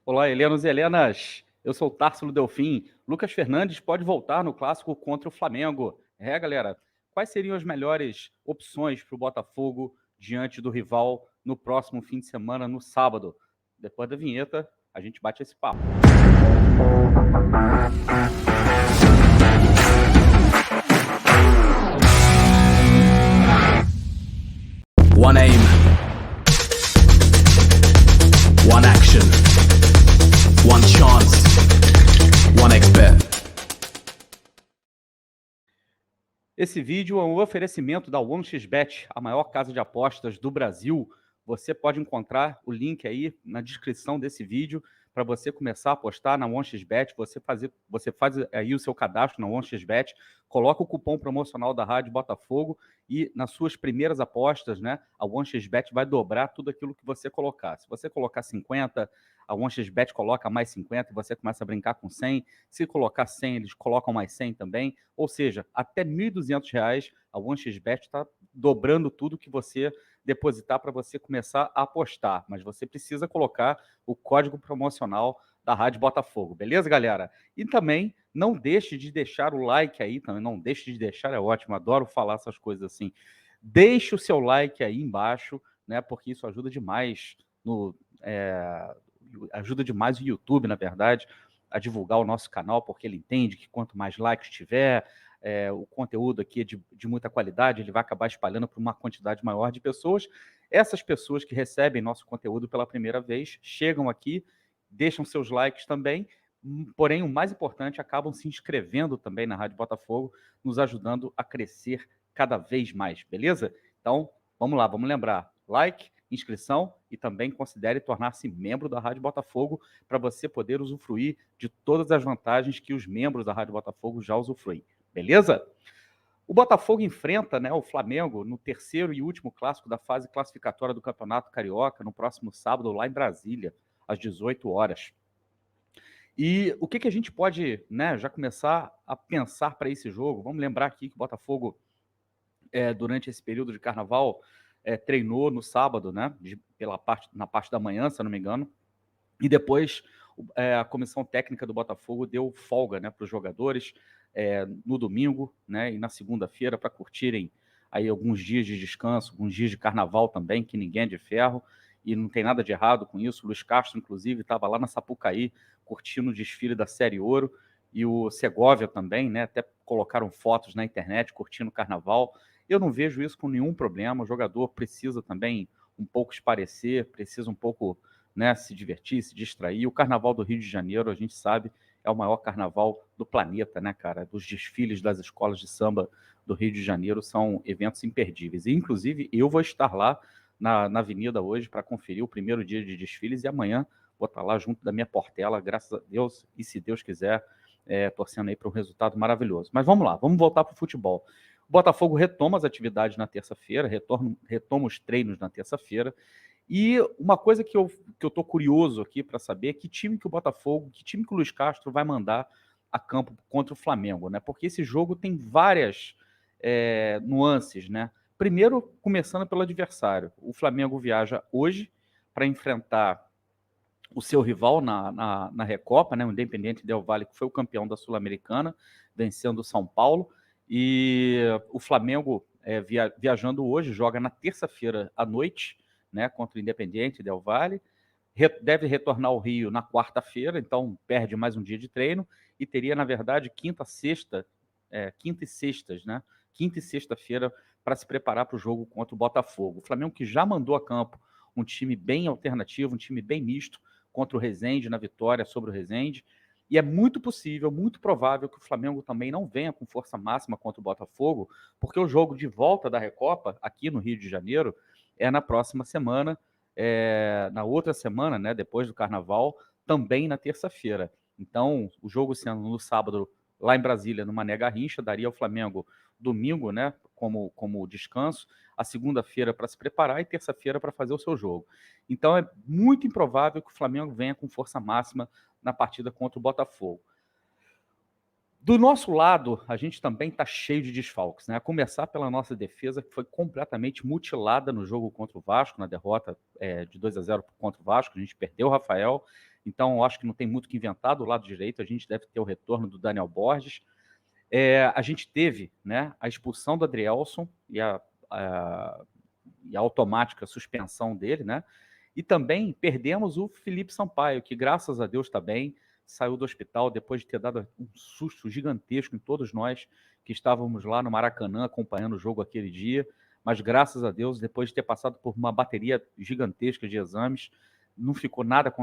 Olá, Helenos e Helenas. Eu sou o Társilo Delfim. Lucas Fernandes pode voltar no clássico contra o Flamengo. Galera, quais seriam as melhores opções para o Botafogo diante do rival no próximo fim de semana, no sábado? Depois da vinheta, a gente bate esse papo. One aim, one action, one chance, one expert. Esse vídeo é um oferecimento da 1xBet, a maior casa de apostas do Brasil. Você pode encontrar o link aí na descrição desse vídeo para você começar a apostar na 1xBet. Você faz aí o seu cadastro na 1xBet, coloca o cupom promocional da Rádio Botafogo e nas suas primeiras apostas, né, a 1xBet vai dobrar tudo aquilo que você colocar. Se você colocar 50, a 1xBet coloca mais 50 e você começa a brincar com 100. Se colocar 100, eles colocam mais 100 também. Ou seja, até R$ 1.200 a 1xBet está dobrando tudo que você depositar para você começar a apostar. Mas você precisa colocar o código promocional da Rádio Botafogo. Beleza, galera? E também não deixe de deixar o like aí, também não deixe de deixar, é ótimo, adoro falar essas coisas assim. Deixe o seu like aí embaixo, né? Porque isso ajuda demais ajuda demais o YouTube, na verdade, a divulgar o nosso canal, porque ele entende que quanto mais likes tiver, o conteúdo aqui é de muita qualidade, ele vai acabar espalhando para uma quantidade maior de pessoas. Essas pessoas que recebem nosso conteúdo pela primeira vez chegam aqui, deixam seus likes também, porém, o mais importante, acabam se inscrevendo também na Rádio Botafogo, nos ajudando a crescer cada vez mais, beleza? Então, vamos lá, vamos lembrar, like, inscrição e também considere tornar-se membro da Rádio Botafogo para você poder usufruir de todas as vantagens que os membros da Rádio Botafogo já usufruem. Beleza? O Botafogo enfrenta, né, o Flamengo no terceiro e último clássico da fase classificatória do Campeonato Carioca no próximo sábado lá em Brasília, às 18 horas. E o que a gente pode, né, já começar a pensar para esse jogo? Vamos lembrar aqui que o Botafogo, durante esse período de carnaval, treinou no sábado, né, na parte da manhã, se eu não me engano, e depois a comissão técnica do Botafogo deu folga, né, para os jogadores no domingo, né, e na segunda-feira para curtirem aí alguns dias de descanso, alguns dias de carnaval também, que ninguém é de ferro, e não tem nada de errado com isso. O Luiz Castro, inclusive, estava lá na Sapucaí curtindo o desfile da Série Ouro, e o Segovia também, né, até colocaram fotos na internet curtindo o carnaval. Eu não vejo isso com nenhum problema. O jogador precisa também um pouco esparecer, precisa um pouco, né, se divertir, se distrair. O Carnaval do Rio de Janeiro, a gente sabe, é o maior carnaval do planeta, né, cara? Dos desfiles das escolas de samba do Rio de Janeiro são eventos imperdíveis. E, inclusive, eu vou estar lá na Avenida hoje para conferir o primeiro dia de desfiles e amanhã vou estar lá junto da minha Portela, graças a Deus, e se Deus quiser, torcendo aí para um resultado maravilhoso. Mas vamos lá, vamos voltar para o futebol. O Botafogo retoma as atividades na terça-feira, retoma os treinos na terça-feira. E uma coisa que eu tô curioso aqui para saber é que time que o Luiz Castro vai mandar a campo contra o Flamengo, né? Porque esse jogo tem várias nuances, né? Primeiro, começando pelo adversário. O Flamengo viaja hoje para enfrentar o seu rival na Recopa, né? O Independiente Del Valle, que foi o campeão da Sul-Americana, vencendo o São Paulo. E o Flamengo, viajando hoje, joga na terça-feira à noite, né, contra o Independiente Del Valle, deve retornar ao Rio na quarta-feira, então perde mais um dia de treino, e teria, na verdade, quinta e sextas, né? Quinta e sexta-feira para se preparar para o jogo contra o Botafogo. O Flamengo que já mandou a campo um time bem alternativo, um time bem misto contra o Resende na vitória sobre o Resende. E é muito possível, muito provável que o Flamengo também não venha com força máxima contra o Botafogo, porque o jogo de volta da Recopa, aqui no Rio de Janeiro, é na próxima semana, na outra semana, né, depois do Carnaval, também na terça-feira. Então, o jogo sendo no sábado, lá em Brasília, no Mané Garrincha, daria ao Flamengo domingo, né, como descanso, a segunda-feira para se preparar e terça-feira para fazer o seu jogo. Então, é muito improvável que o Flamengo venha com força máxima na partida contra o Botafogo. Do nosso lado, a gente também está cheio de desfalques, né? A começar pela nossa defesa, que foi completamente mutilada no jogo contra o Vasco, na derrota de 2-0 contra o Vasco. A gente perdeu o Rafael, Então, eu acho que não tem muito o que inventar do lado direito. A gente deve ter o retorno do Daniel Borges. A gente teve, né, a expulsão do Adrielson e a automática suspensão dele, né? E também perdemos o Felipe Sampaio, que graças a Deus está bem, saiu do hospital depois de ter dado um susto gigantesco em todos nós que estávamos lá no Maracanã acompanhando o jogo aquele dia. Mas graças a Deus, depois de ter passado por uma bateria gigantesca de exames, não ficou nada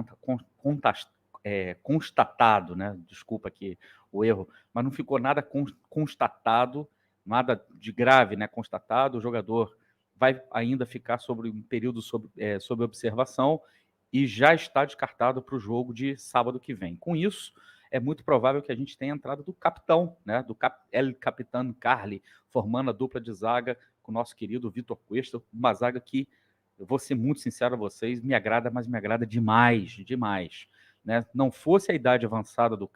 constatado, né? Desculpa aqui o erro, mas não ficou nada constatado, nada de grave, né? Constatado. O jogador vai ainda ficar sobre um período sob observação e já está descartado para o jogo de sábado que vem. Com isso, é muito provável que a gente tenha a entrada do capitão, né? Do El Capitão Carli, formando a dupla de zaga com o nosso querido Vitor Cuesta, uma zaga que, eu vou ser muito sincero a vocês, me agrada, mas me agrada demais, demais. Né? Não fosse a idade avançada do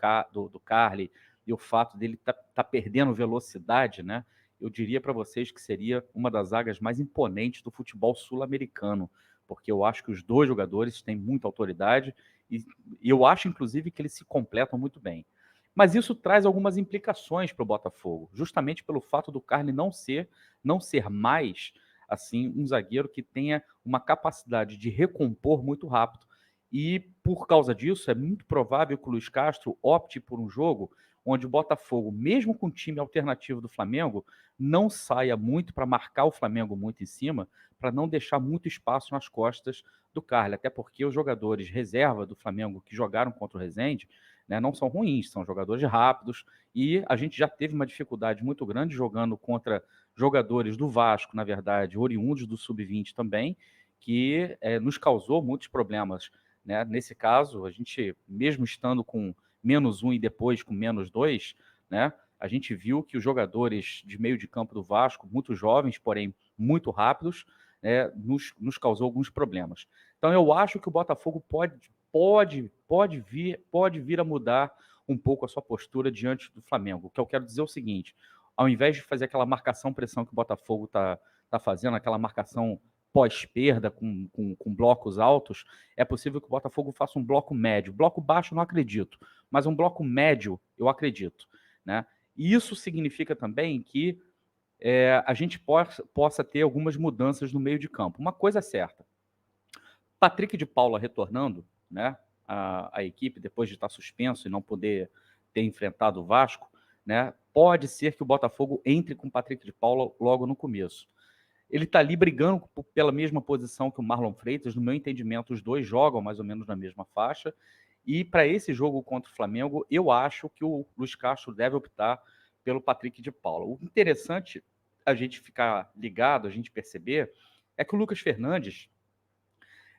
Carli e o fato dele tá perdendo velocidade, né? Eu diria para vocês que seria uma das zagas mais imponentes do futebol sul-americano, porque eu acho que os dois jogadores têm muita autoridade e eu acho, inclusive, que eles se completam muito bem. Mas isso traz algumas implicações para o Botafogo, justamente pelo fato do Carli não ser mais assim um zagueiro que tenha uma capacidade de recompor muito rápido. E por causa disso, é muito provável que o Luiz Castro opte por um jogo onde o Botafogo, mesmo com o time alternativo do Flamengo, não saia muito para marcar o Flamengo muito em cima, para não deixar muito espaço nas costas do Carli, até porque os jogadores reserva do Flamengo que jogaram contra o Rezende, né, não são ruins, são jogadores rápidos, e a gente já teve uma dificuldade muito grande jogando contra jogadores do Vasco, na verdade, oriundos do Sub-20 também, que nos causou muitos problemas. Né? Nesse caso, a gente, mesmo estando com -1 e depois com -2, né, a gente viu que os jogadores de meio de campo do Vasco, muito jovens, porém muito rápidos, nos causou alguns problemas. Então, eu acho que o Botafogo pode vir a mudar um pouco a sua postura diante do Flamengo. O que eu quero dizer é o seguinte: ao invés de fazer aquela marcação-pressão que o Botafogo está fazendo, aquela marcação pós-perda com blocos altos, é possível que o Botafogo faça um bloco médio. Bloco baixo não acredito, mas um bloco médio eu acredito. Né? E isso significa também que a gente possa ter algumas mudanças no meio de campo. Uma coisa é certa, Patrick de Paula retornando, né, a equipe, depois de estar suspenso e não poder ter enfrentado o Vasco, né, pode ser que o Botafogo entre com o Patrick de Paula logo no começo. Ele está ali brigando pela mesma posição que o Marlon Freitas. No meu entendimento, os dois jogam mais ou menos na mesma faixa. E para esse jogo contra o Flamengo, eu acho que o Luiz Castro deve optar pelo Patrick de Paula. O interessante a gente ficar ligado, a gente perceber, é que o Lucas Fernandes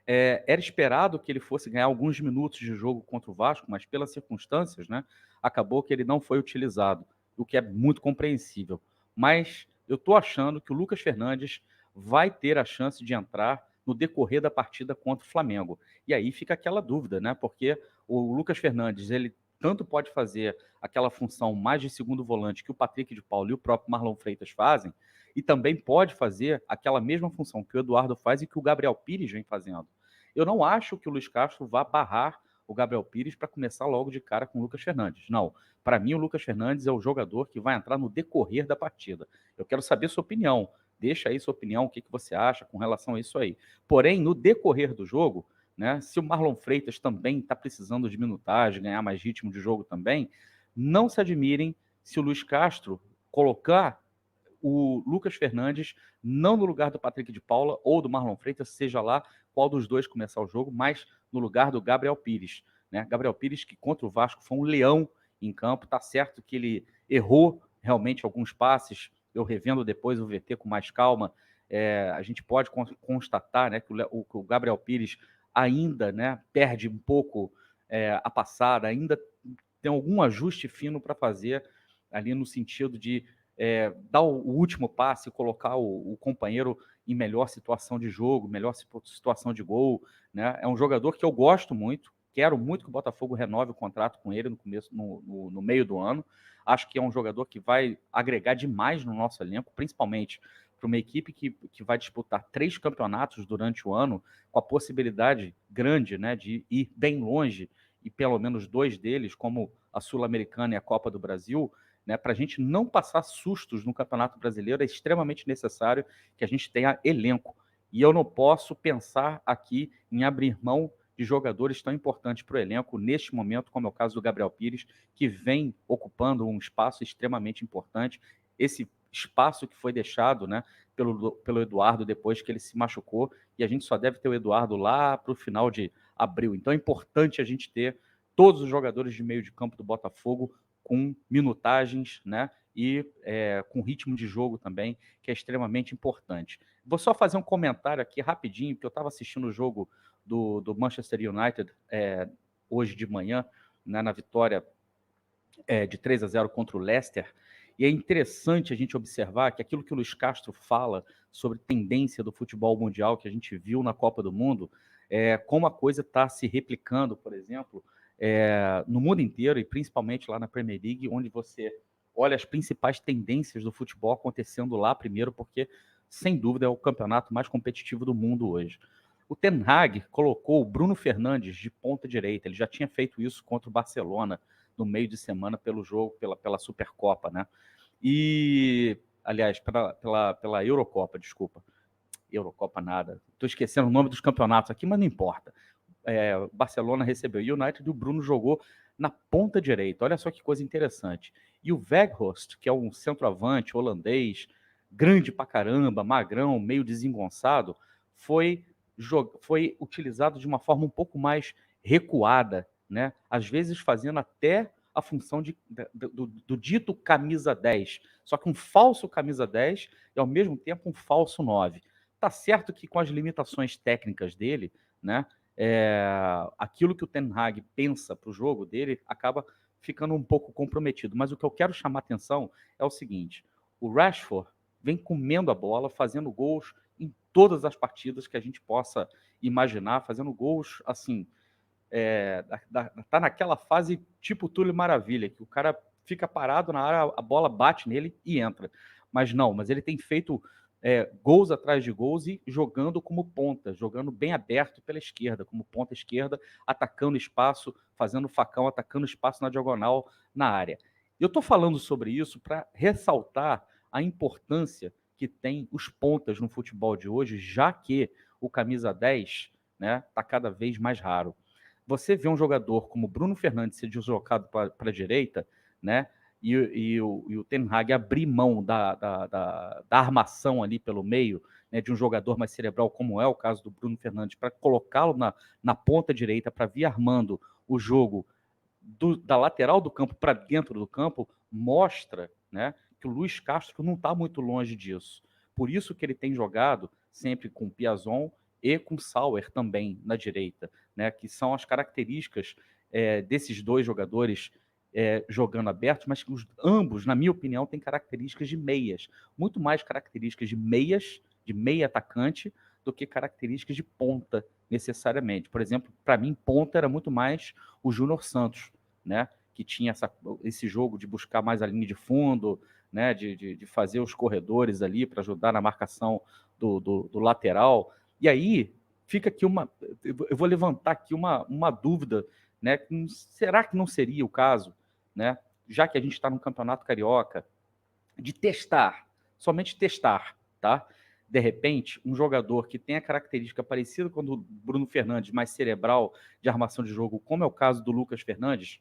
era esperado que ele fosse ganhar alguns minutos de jogo contra o Vasco, mas pelas circunstâncias, né, acabou que ele não foi utilizado, o que é muito compreensível. Mas eu estou achando que o Lucas Fernandes vai ter a chance de entrar no decorrer da partida contra o Flamengo. E aí fica aquela dúvida, né? Porque o Lucas Fernandes, ele tanto pode fazer aquela função mais de segundo volante que o Patrick de Paula e o próprio Marlon Freitas fazem, e também pode fazer aquela mesma função que o Eduardo faz e que o Gabriel Pires vem fazendo. Eu não acho que o Luiz Castro vá barrar o Gabriel Pires para começar logo de cara com o Lucas Fernandes. Não. Para mim, o Lucas Fernandes é o jogador que vai entrar no decorrer da partida. Eu quero saber sua opinião. Deixa aí sua opinião, o que você acha com relação a isso aí. Porém, no decorrer do jogo, né, se o Marlon Freitas também está precisando de minutagem, ganhar mais ritmo de jogo também, não se admirem se o Luiz Castro colocar o Lucas Fernandes não no lugar do Patrick de Paula ou do Marlon Freitas, seja lá qual dos dois começar o jogo, mas no lugar do Gabriel Pires. Né? Gabriel Pires, que contra o Vasco foi um leão em campo. Tá certo que ele errou realmente alguns passes. Eu revendo depois o VT com mais calma, a gente pode constatar, né, que o Gabriel Pires ainda, né, perde um pouco a passada, ainda tem algum ajuste fino para fazer ali no sentido de dar o último passe, colocar o companheiro em melhor situação de jogo, melhor situação de gol. Né? É um jogador que eu gosto muito, quero muito que o Botafogo renove o contrato com ele no meio do ano. Acho que é um jogador que vai agregar demais no nosso elenco, principalmente para uma equipe que vai disputar 3 campeonatos durante o ano, com a possibilidade grande, né, de ir bem longe, e pelo menos 2 deles, como a Sul-Americana e a Copa do Brasil, né, para a gente não passar sustos no Campeonato Brasileiro, é extremamente necessário que a gente tenha elenco. E eu não posso pensar aqui em abrir mão de jogadores tão importantes para o elenco neste momento, como é o caso do Gabriel Pires, que vem ocupando um espaço extremamente importante. Esse espaço que foi deixado, né, pelo Eduardo depois que ele se machucou, e a gente só deve ter o Eduardo lá para o final de abril. Então é importante a gente ter todos os jogadores de meio de campo do Botafogo com minutagens, né, e com ritmo de jogo também, que é extremamente importante. Vou só fazer um comentário aqui rapidinho, porque eu estava assistindo o jogo do Manchester United hoje de manhã, né, na vitória de 3-0 contra o Leicester, e é interessante a gente observar que aquilo que o Luiz Castro fala sobre tendência do futebol mundial que a gente viu na Copa do Mundo, como a coisa está se replicando, por exemplo, no mundo inteiro e principalmente lá na Premier League, onde você olha as principais tendências do futebol acontecendo lá primeiro, porque, sem dúvida, é o campeonato mais competitivo do mundo hoje. O Ten Hag colocou o Bruno Fernandes de ponta direita, ele já tinha feito isso contra o Barcelona no meio de semana pelo jogo, pela Supercopa, né? E, aliás, pela Eurocopa, desculpa. Eurocopa nada. Estou esquecendo o nome dos campeonatos aqui, mas não importa. O Barcelona recebeu o United e o Bruno jogou na ponta direita. Olha só que coisa interessante. E o Weghorst, que é um centroavante holandês, grande pra caramba, magrão, meio desengonçado, foi utilizado de uma forma um pouco mais recuada, né? Às vezes fazendo até a função do dito camisa 10, só que um falso camisa 10 e, ao mesmo tempo, um falso 9. Tá certo que com as limitações técnicas dele, né, aquilo que o Ten Hag pensa para o jogo dele acaba ficando um pouco comprometido. Mas o que eu quero chamar a atenção é o seguinte: o Rashford vem comendo a bola, fazendo gols em todas as partidas que a gente possa imaginar, fazendo gols assim. Tá naquela fase tipo Túlio Maravilha, que o cara fica parado na área, a bola bate nele e entra. Mas ele tem feito gols atrás de gols e jogando como ponta, jogando bem aberto pela esquerda, como ponta esquerda, atacando espaço, fazendo facão, atacando espaço na diagonal na área. Eu estou falando sobre isso para ressaltar a importância que tem os pontas no futebol de hoje, já que o camisa 10, né, tá cada vez mais raro. Você vê um jogador como Bruno Fernandes ser deslocado para a direita, né? E o Ten Hag abrir mão da armação ali pelo meio, né, de um jogador mais cerebral, como é o caso do Bruno Fernandes, para colocá-lo na ponta direita, para vir armando o jogo da lateral do campo para dentro do campo, mostra, né, que o Luiz Castro não está muito longe disso. Por isso que ele tem jogado sempre com Piazon e com Sauer também na direita, né, que são as características desses dois jogadores jogando abertos, mas que ambos, na minha opinião, têm características de meias, muito mais características de meias, de meia atacante, do que características de ponta, necessariamente. Por exemplo, para mim, ponta era muito mais o Júnior Santos, né, que tinha esse jogo de buscar mais a linha de fundo, né, de fazer os corredores ali para ajudar na marcação do lateral. E aí fica aqui eu vou levantar aqui uma dúvida, né? Será que não seria o caso, né? Já que a gente está no Campeonato Carioca, de testar, somente testar, tá? De repente, um jogador que tem a característica parecida com o do Bruno Fernandes, mais cerebral, de armação de jogo, como é o caso do Lucas Fernandes,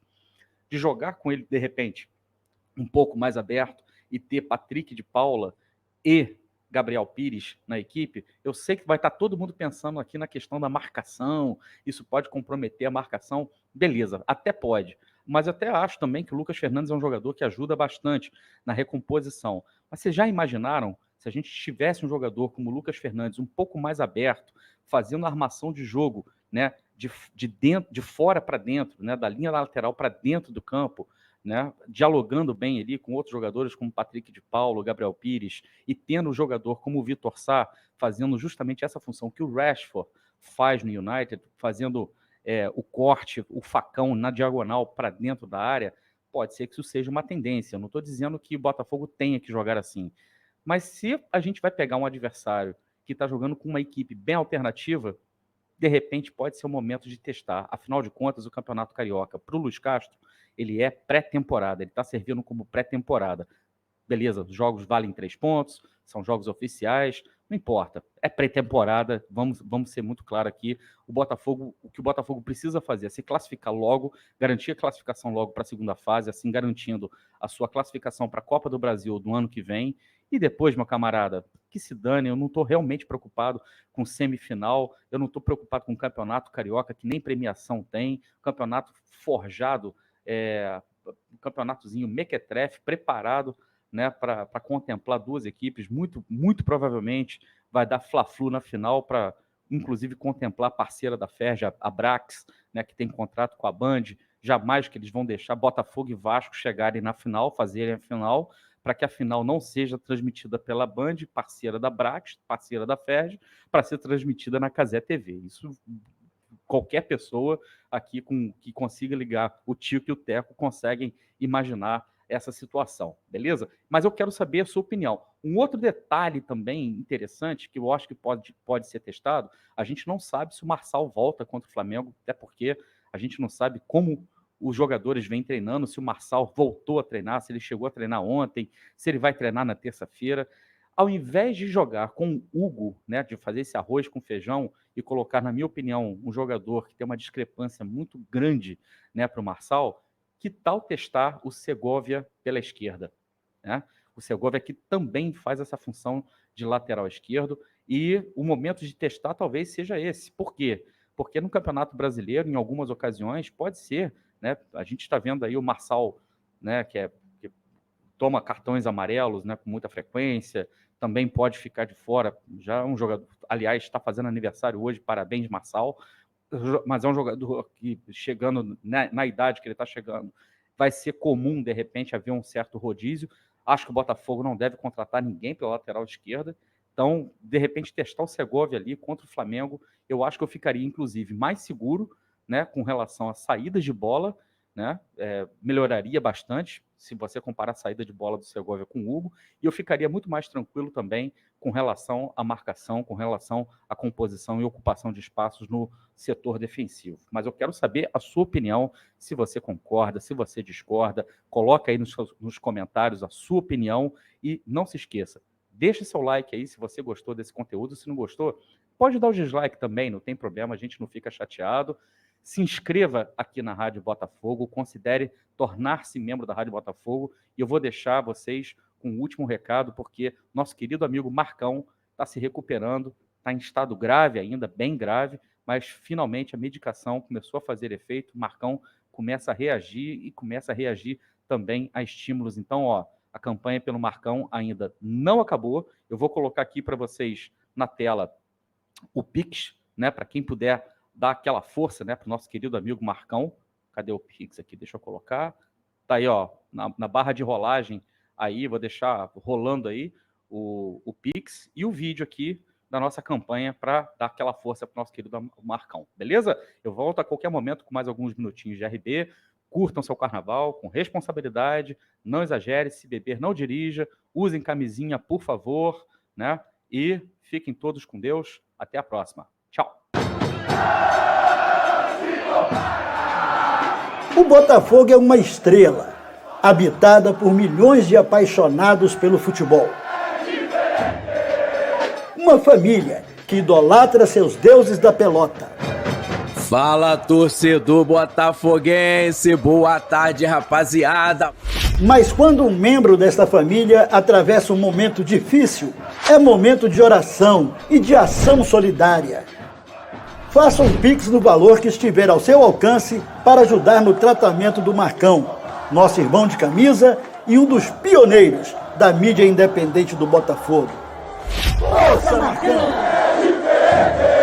de jogar com ele, de repente, um pouco mais aberto e ter Patrick de Paula e Gabriel Pires na equipe, eu sei que vai estar todo mundo pensando aqui na questão da marcação, isso pode comprometer a marcação, beleza, até pode. Mas eu até acho também que o Lucas Fernandes é um jogador que ajuda bastante na recomposição. Mas vocês já imaginaram se a gente tivesse um jogador como o Lucas Fernandes um pouco mais aberto, fazendo a armação de jogo, né, de fora para dentro, né, da linha lateral para dentro do campo, né, dialogando bem ali com outros jogadores como Patrick de Paulo, Gabriel Pires, e tendo um jogador como o Vitor Sá, fazendo justamente essa função que o Rashford faz no United, fazendo o corte, o facão na diagonal para dentro da área, pode ser que isso seja uma tendência. Eu não estou dizendo que o Botafogo tenha que jogar assim, Mas se a gente vai pegar um adversário que está jogando com uma equipe bem alternativa, de repente pode ser o momento de testar. Afinal de contas, o Campeonato Carioca, para o Luiz Castro, ele é pré-temporada, ele está servindo como pré-temporada. Beleza, os jogos valem 3 pontos, são jogos oficiais, não importa, é pré-temporada, vamos ser muito claros aqui, o que o Botafogo precisa fazer é se classificar logo, garantir a classificação logo para a segunda fase, assim garantindo a sua classificação para a Copa do Brasil do ano que vem, e depois, meu camarada, que se dane, eu não estou realmente preocupado com semifinal, eu não estou preocupado com o Campeonato Carioca, que nem premiação tem, campeonato forjado, um campeonatozinho mequetrefe, preparado, né, para contemplar duas equipes, muito provavelmente vai dar Fla-Flu na final para, inclusive, contemplar a parceira da Ferj, a Brax, né, que tem contrato com a Band, jamais que eles vão deixar Botafogo e Vasco chegarem na final, fazerem a final, para que a final não seja transmitida pela Band, parceira da Brax, parceira da Ferj, para ser transmitida na Cazé TV. Isso qualquer pessoa aqui que consiga ligar o Tico e o Teco conseguem imaginar essa situação, beleza? Mas eu quero saber a sua opinião. Um outro detalhe também interessante, que eu acho que pode ser testado, a gente não sabe se o Marçal volta contra o Flamengo, até porque a gente não sabe como os jogadores vêm treinando, se o Marçal voltou a treinar, se ele chegou a treinar ontem, se ele vai treinar na terça-feira. Ao invés de jogar com o Hugo, né, de fazer esse arroz com feijão e colocar, na minha opinião, um jogador que tem uma discrepância muito grande, né, para o Marçal, que tal testar o Segovia pela esquerda? Né? O Segovia que também faz essa função de lateral esquerdo, e o momento de testar talvez seja esse. Por quê? Porque no Campeonato Brasileiro, em algumas ocasiões, pode ser, né, a gente está vendo aí o Marçal, né, que toma cartões amarelos, né, com muita frequência, também pode ficar de fora, já é um jogador, aliás, está fazendo aniversário hoje, parabéns, Marçal, mas é um jogador que, chegando na idade que ele está chegando, vai ser comum, de repente, haver um certo rodízio. Acho que o Botafogo não deve contratar ninguém pela lateral esquerda. Então, de repente, testar o Segovia ali contra o Flamengo, eu acho que eu ficaria, inclusive, mais seguro, né, com relação a saídas de bola, né, melhoraria bastante se você comparar a saída de bola do Segovia com o Hugo, e eu ficaria muito mais tranquilo também com relação à marcação, com relação à composição e ocupação de espaços no setor defensivo. Mas eu quero saber a sua opinião, se você concorda, se você discorda, coloca aí nos comentários a sua opinião, e não se esqueça, deixa seu like aí se você gostou desse conteúdo, se não gostou, pode dar o dislike também, não tem problema, a gente não fica chateado. Se inscreva aqui na Rádio Botafogo, considere tornar-se membro da Rádio Botafogo, e eu vou deixar vocês com um último recado, porque nosso querido amigo Marcão está se recuperando, está em estado grave ainda, bem grave, mas finalmente a medicação começou a fazer efeito, Marcão começa a reagir e começa a reagir também a estímulos. Então, ó, a campanha pelo Marcão ainda não acabou, eu vou colocar aqui para vocês na tela o Pix, né, para quem puder dar aquela força, né, para o nosso querido amigo Marcão. Cadê o Pix aqui? Deixa eu colocar. Tá aí, ó, na barra de rolagem aí, vou deixar rolando aí o Pix e o vídeo aqui da nossa campanha para dar aquela força para o nosso querido Marcão, beleza? Eu volto a qualquer momento com mais alguns minutinhos de RB. Curtam seu carnaval com responsabilidade, não exagere, se beber não dirija, usem camisinha, por favor, né? E fiquem todos com Deus. Até a próxima. Tchau. O Botafogo é uma estrela, habitada por milhões de apaixonados pelo futebol. Uma família que idolatra seus deuses da pelota. Fala, torcedor botafoguense, boa tarde, rapaziada. Mas quando um membro desta família atravessa um momento difícil, é momento de oração e de ação solidária. Faça um Pix no valor que estiver ao seu alcance para ajudar no tratamento do Marcão, nosso irmão de camisa e um dos pioneiros da mídia independente do Botafogo. Força, Marcão!